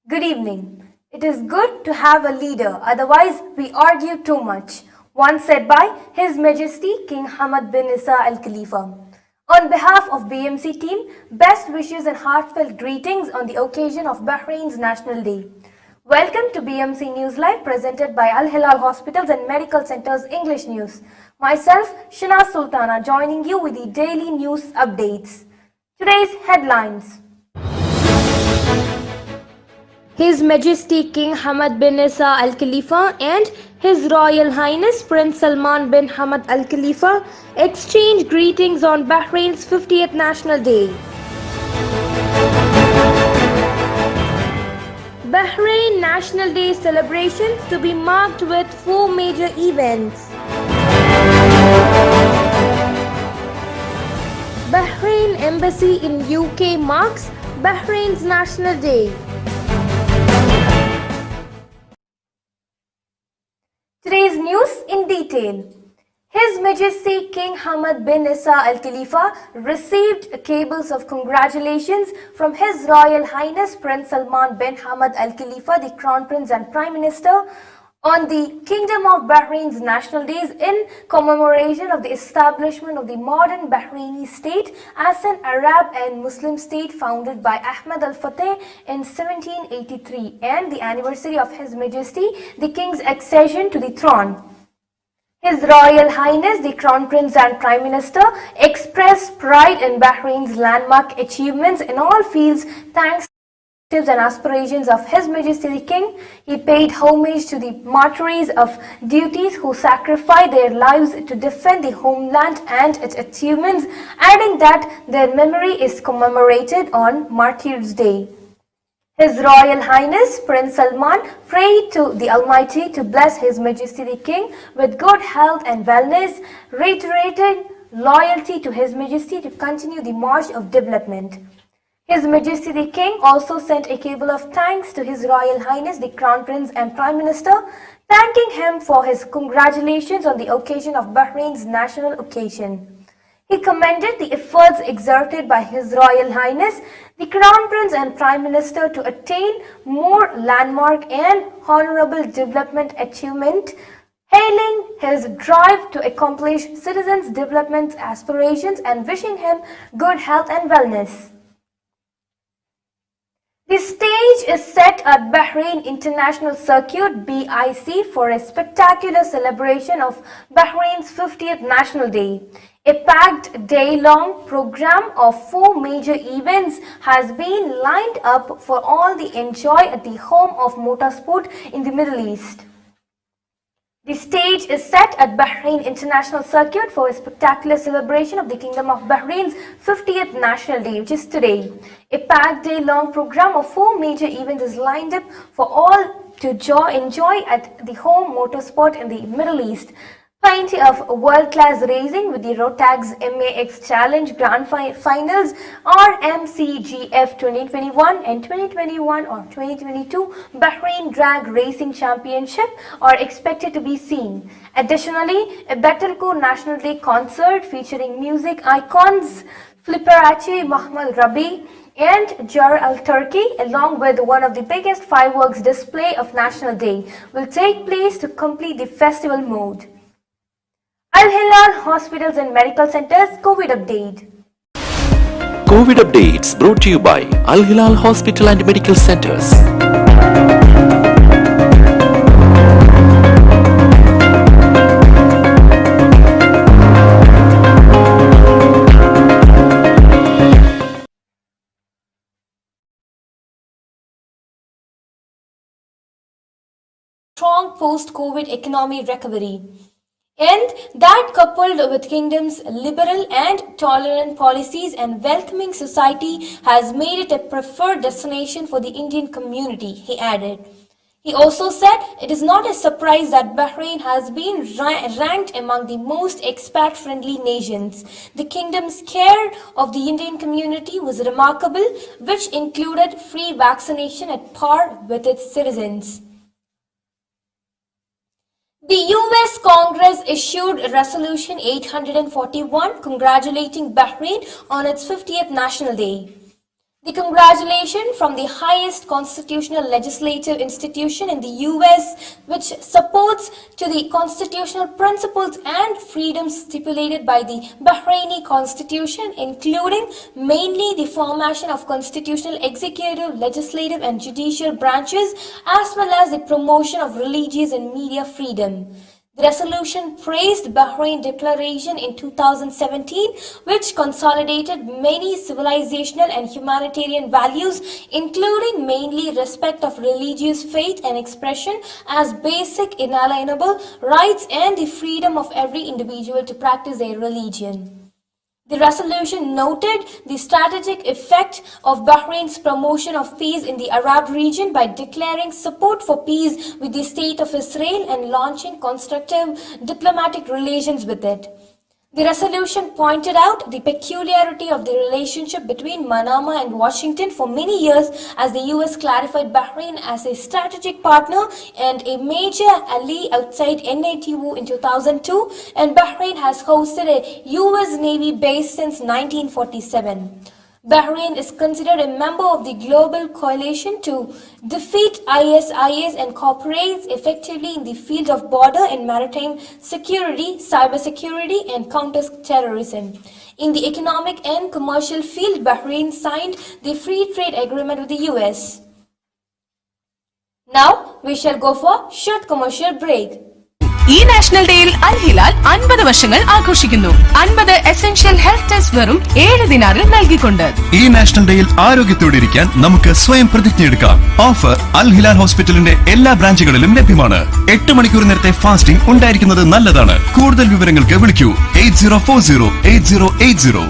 Good evening. It is good to have a leader, otherwise we argue too much. Once said by His Majesty King Hamad bin Isa Al Khalifa. On behalf of BMC team, best wishes and heartfelt greetings on the occasion of Bahrain's National Day. Welcome to BMC News Live presented by Al Hilal Hospitals and Medical Centers English News. Myself, Shanaz Sultana, joining you with the daily news updates. Today's headlines. His Majesty King Hamad bin Isa Al Khalifa and His Royal Highness Prince Salman bin Hamad Al Khalifa exchanged greetings on Bahrain's 50th National Day. Bahrain National Day celebrations to be marked with 4 major events. Bahrain Embassy in UK marks Bahrain's National Day. Today's news in detail. His Majesty King Hamad bin Isa Al Khalifa received cables of congratulations from His Royal Highness Prince Salman bin Hamad Al Khalifa, the Crown Prince and Prime Minister, on the Kingdom of Bahrain's National Days in commemoration of the establishment of the modern Bahraini state as an Arab and Muslim state founded by Ahmad al-Fateh in 1783 and the anniversary of His Majesty the King's accession to the throne. His Royal Highness the Crown Prince and Prime Minister expressed pride in Bahrain's landmark achievements in all fields thanks and aspirations of His Majesty the King. He paid homage to the martyrs of duties who sacrificed their lives to defend the homeland and its achievements, adding that their memory is commemorated on Martyrs' Day. His Royal Highness Prince Salman prayed to the Almighty to bless His Majesty the King with good health and wellness, reiterated loyalty to His Majesty to continue the march of development. His Majesty the King also sent a cable of thanks to His Royal Highness the Crown Prince and Prime Minister, thanking him for his congratulations on the occasion of Bahrain's national occasion. He commended the efforts exerted by His Royal Highness the Crown Prince and Prime Minister to attain more landmark and honorable development achievement, hailing his drive to accomplish citizens' development aspirations and wishing him good health and wellness. The stage is set at Bahrain International Circuit (BIC) for a spectacular celebration of Bahrain's 50th National Day. A packed day-long program of 4 major events has been lined up for all to enjoy at the home of motorsport in the Middle East. The stage is set at Bahrain International Circuit for a spectacular celebration of the Kingdom of Bahrain's 50th National Day, which is today. A packed day-long program of 4 major events is lined up for all to enjoy at the home motorsport in the Middle East. Plenty of world-class racing with the Rotax MAX Challenge Grand Finals RMCGF 2021 and 2021 or 2022 Bahrain Drag Racing Championship are expected to be seen. Additionally, a Battlecore National Day concert featuring music icons Fliperace Mohammad Rabi and Jar al-Turki, along with one of the biggest fireworks display of National Day, will take place to complete the festival mode. Al Hilal Hospitals and Medical Centers COVID Update. COVID updates brought to you by Al Hilal Hospital and Medical Centers. Strong post-COVID economy recovery. And that coupled with Kingdom's liberal and tolerant policies and welcoming society has made it a preferred destination for the Indian community, he added. He also said it is not a surprise that Bahrain has been ranked among the most expat-friendly nations. The Kingdom's care of the Indian community was remarkable, which included free vaccination at par with its citizens. The US Congress issued Resolution 841 congratulating Bahrain on its 50th National Day. The congratulation from the highest constitutional legislative institution in the US, which supports to the constitutional principles and freedoms stipulated by the Bahraini constitution, including mainly the formation of constitutional, executive, legislative and judicial branches, as well as the promotion of religious and media freedom. The resolution praised Bahrain Declaration in 2017, which consolidated many civilizational and humanitarian values, including mainly respect of religious faith and expression as basic inalienable rights and the freedom of every individual to practice their religion. The resolution noted the strategic effect of Bahrain's promotion of peace in the Arab region by declaring support for peace with the State of Israel and launching constructive diplomatic relations with it. The resolution pointed out the peculiarity of the relationship between Manama and Washington for many years, as the US clarified Bahrain as a strategic partner and a major ally outside NATO in 2002, and Bahrain has hosted a US Navy base since 1947. Bahrain is considered a member of the global coalition to defeat ISIS and cooperates effectively in the field of border and maritime security, cybersecurity, and counter-terrorism. In the economic and commercial field, Bahrain signed the free trade agreement with the US. Now, we shall go for short commercial break. ഈ national ഡേയിൽ അൽ ഹിലാൽ 50 വർഷങ്ങൾ ആഘോഷിക്കുന്നു. 50 essential health test വെറും 7 ദിനാറിൽ നൽകിക്കൊണ്ട്. ഈ national ഡേയിൽ ആരോഗ്യത്തോടെ ഇരിക്കാൻ നമുക്ക് സ്വയം പ്രതിജ്ഞയെടുക്കാം. ഓഫർ അൽ ഹിലാൽ ഹോസ്പിറ്റലിന്റെ എല്ലാ ബ്രാഞ്ചുകളിലും ലഭ്യമാണ്. 8 മണിക്കൂർ നേരത്തെ ഫാസ്റ്റിംഗ് ഉണ്ടായിരിക്കുന്നത് നല്ലതാണ്. കൂടുതൽ വിവരങ്ങൾക്ക് വിളിക്കൂ 80408080.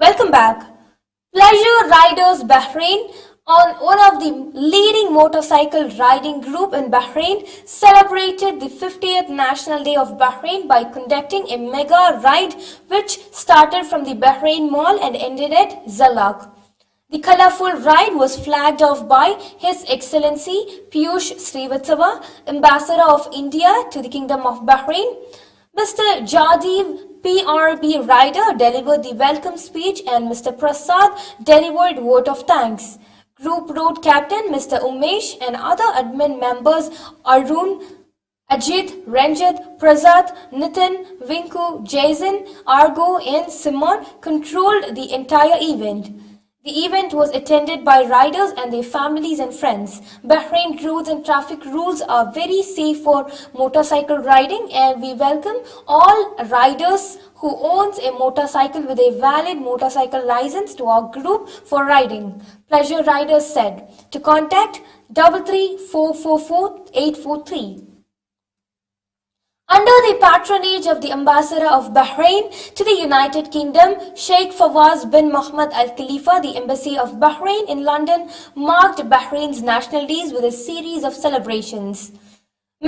Welcome back. Pleasure Riders Bahrain, one of the leading motorcycle riding group in Bahrain, celebrated the 50th National Day of Bahrain by conducting a mega ride which started from the Bahrain Mall and ended at Zalak. The colorful ride was flagged off by His Excellency Piyush Srivatsava, Ambassador of India to the Kingdom of Bahrain. Mr. Jadiv PRB Rider delivered the welcome speech and Mr. Prasad delivered vote of thanks. Group Road Captain Mr. Umesh and other admin members Arun, Ajit, Ranjit, Prasad, Nitin, Vinku, Jason, Argo and Simon controlled the entire event. The event was attended by riders and their families and friends. Bahrain roads and traffic rules are very safe for motorcycle riding, and we welcome all riders who owns a motorcycle with a valid motorcycle license to our group for riding. Pleasure Riders said. To contact 33444843. Under the patronage of the Ambassador of Bahrain to the United Kingdom, Sheikh Fawaz bin Mohammed Al Khalifa, the Embassy of Bahrain in London marked Bahrain's National Days with a series of celebrations.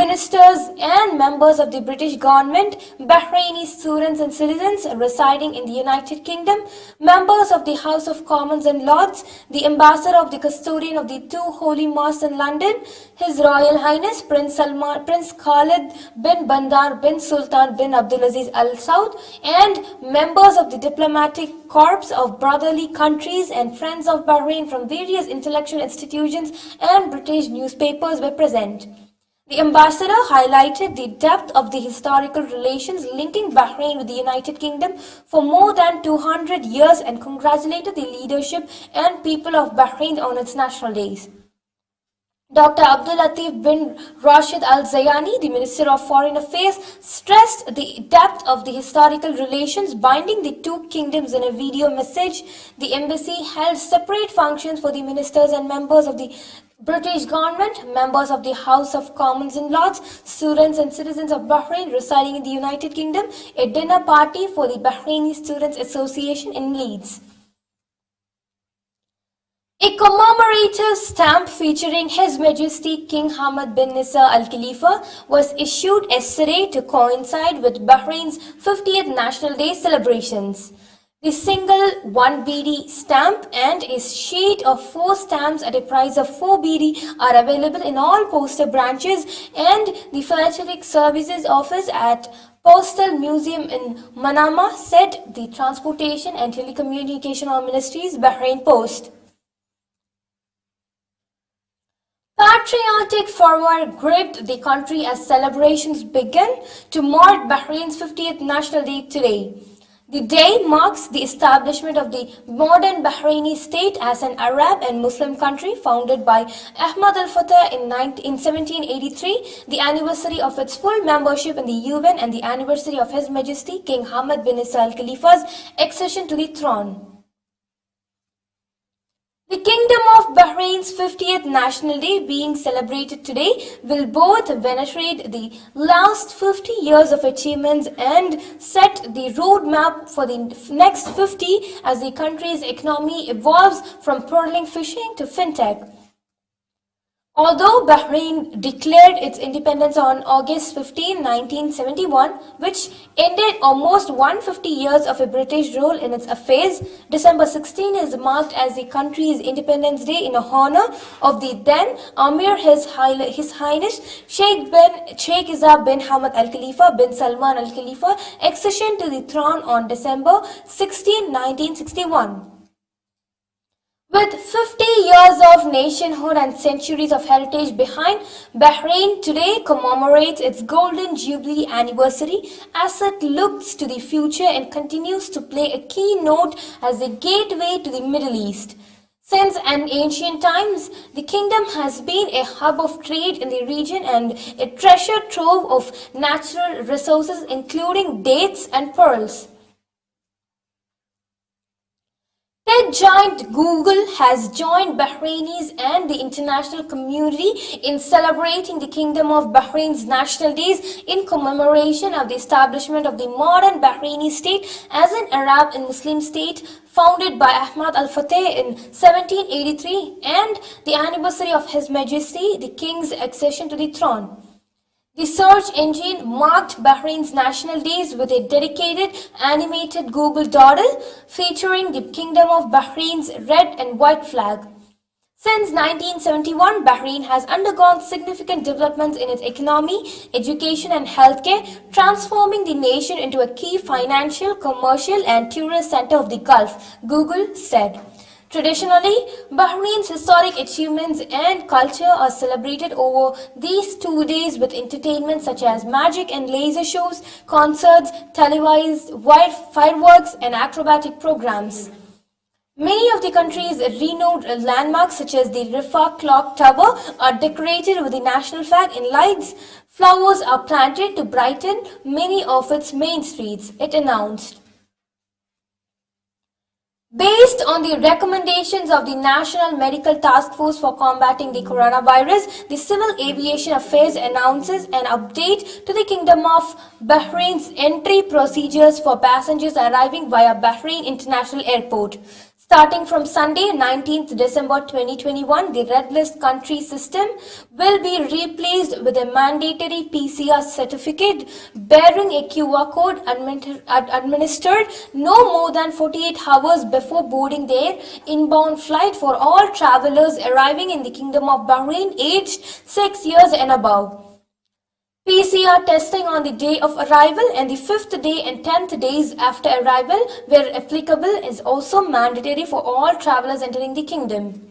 Ministers and members of the British government, Bahraini students and citizens residing in the United Kingdom, members of the House of Commons and Lords, the ambassador of the custodian of the two holy mosques in London, His Royal Highness Prince Khalid bin Bandar bin Sultan bin Abdulaziz Al Saud, and members of the diplomatic corps of brotherly countries and friends of Bahrain from various intellectual institutions and British newspapers were present. The ambassador highlighted the depth of the historical relations linking Bahrain with the United Kingdom for more than 200 years and congratulated the leadership and people of Bahrain on its national days. Dr. Abdul Latif bin Rashid Al Zayani, the Minister of Foreign Affairs, stressed the depth of the historical relations binding the two kingdoms in a video message. The embassy held separate functions for the ministers and members of the British government, members of the House of Commons and Lords, students and citizens of Bahrain residing in the United Kingdom, a dinner party for the Bahraini Students Association in Leeds. A commemorative stamp featuring His Majesty King Hamad bin Isa Al Khalifa was issued yesterday to coincide with Bahrain's 50th National Day celebrations. The single 1 BD stamp and a sheet of 4 stamps at a price of 4 BD are available in all postal branches and the Philatelic Services Office at Postal Museum in Manama, said the Transportation and Telecommunication Ministry's Bahrain Post. Patriotic fervor gripped the country as celebrations began to mark Bahrain's 50th National Day today. The day marks the establishment of the modern Bahraini state as an Arab and Muslim country founded by Ahmad al-Fateh in 1783, the anniversary of its full membership in the UN, and the anniversary of His Majesty King Hamad bin Isa Al Khalifa's accession to the throne. The Kingdom of Bahrain's 50th National Day being celebrated today will both venerate the last 50 years of achievements and set the roadmap for the next 50 as the country's economy evolves from pearling fishing to fintech. Although Bahrain declared its independence on August 15, 1971, which ended almost 150 years of a British rule in its affairs, December 16 is marked as the country's Independence Day in honor of the then Amir His Highness Sheikh Isa bin Hamad Al Khalifa bin Salman Al Khalifa accession to the throne on December 16, 1961. With 50 years of nationhood and centuries of heritage behind, Bahrain today commemorates its Golden Jubilee anniversary as it looks to the future and continues to play a key note as a gateway to the Middle East. Since ancient times, the kingdom has been a hub of trade in the region and a treasure trove of natural resources including dates and pearls. Tech giant Google has joined Bahrainis and the international community in celebrating the Kingdom of Bahrain's National Days in commemoration of the establishment of the modern Bahraini state as an Arab and Muslim state founded by Ahmad al-Fateh in 1783 and the anniversary of His Majesty the King's accession to the throne. The search engine marked Bahrain's National Days with a dedicated animated Google Doodle featuring the Kingdom of Bahrain's red and white flag. Since 1971, Bahrain has undergone significant developments in its economy, education and healthcare, transforming the nation into a key financial, commercial and tourist center of the Gulf, Google said. Traditionally, Bahrain's historic achievements and culture are celebrated over these 2 days with entertainment such as magic and laser shows, concerts, televised fireworks and acrobatic programs. Many of the country's renowned landmarks such as the Rifa Clock Tower are decorated with the national flag in lights. Flowers are planted to brighten many of its main streets, it announced. Based on the recommendations of the National Medical Task Force for combating the coronavirus, the Civil Aviation Affairs announces an update to the Kingdom of Bahrain's entry procedures for passengers arriving via Bahrain International Airport. Starting from Sunday, 19th December 2021, the Red List country system will be replaced with a mandatory PCR certificate bearing a QR code administered no more than 48 hours before boarding their inbound flight for all travelers arriving in the Kingdom of Bahrain aged 6 years and above. PCR testing on the day of arrival and the 5th day and 10th days after arrival, where applicable, is also mandatory for all travelers entering the kingdom.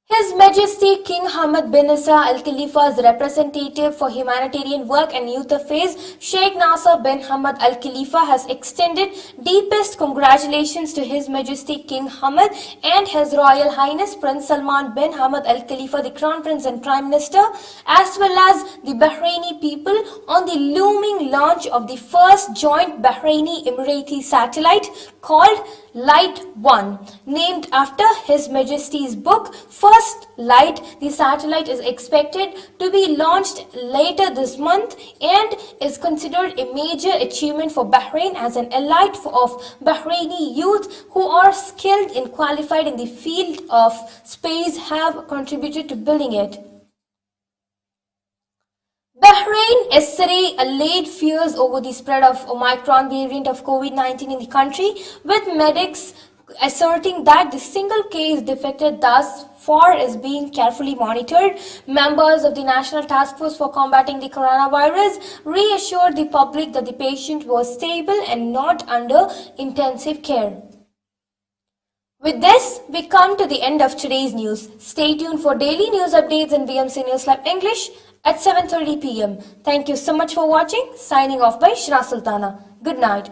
His Majesty King Hamad bin Isa Al Khalifa's representative for humanitarian work and youth affairs, Sheikh Nasser bin Hamad Al Khalifa, has extended deepest congratulations to His Majesty King Hamad and His Royal Highness Prince Salman bin Hamad Al Khalifa, the Crown Prince and Prime Minister, as well as the Bahraini people on the looming launch of the first joint Bahraini Emirati satellite called Light 1. Named after His Majesty's book First Light, the satellite is expected to be launched later this month and is considered a major achievement for Bahrain, as an elite of Bahraini youth who are skilled and qualified in the field of space have contributed to building it. Bahrain yesterday allayed fears over the spread of Omicron variant of COVID-19 in the country, with medics asserting that the single case detected thus far is being carefully monitored. Members of the National Task Force for Combating the Coronavirus reassured the public that the patient was stable and not under intensive care. With this, we come to the end of today's news. Stay tuned for daily news updates in BMC News Lab English at 7:30 p.m. Thank you so much for watching. Signing off by Shra Sultana. Good night.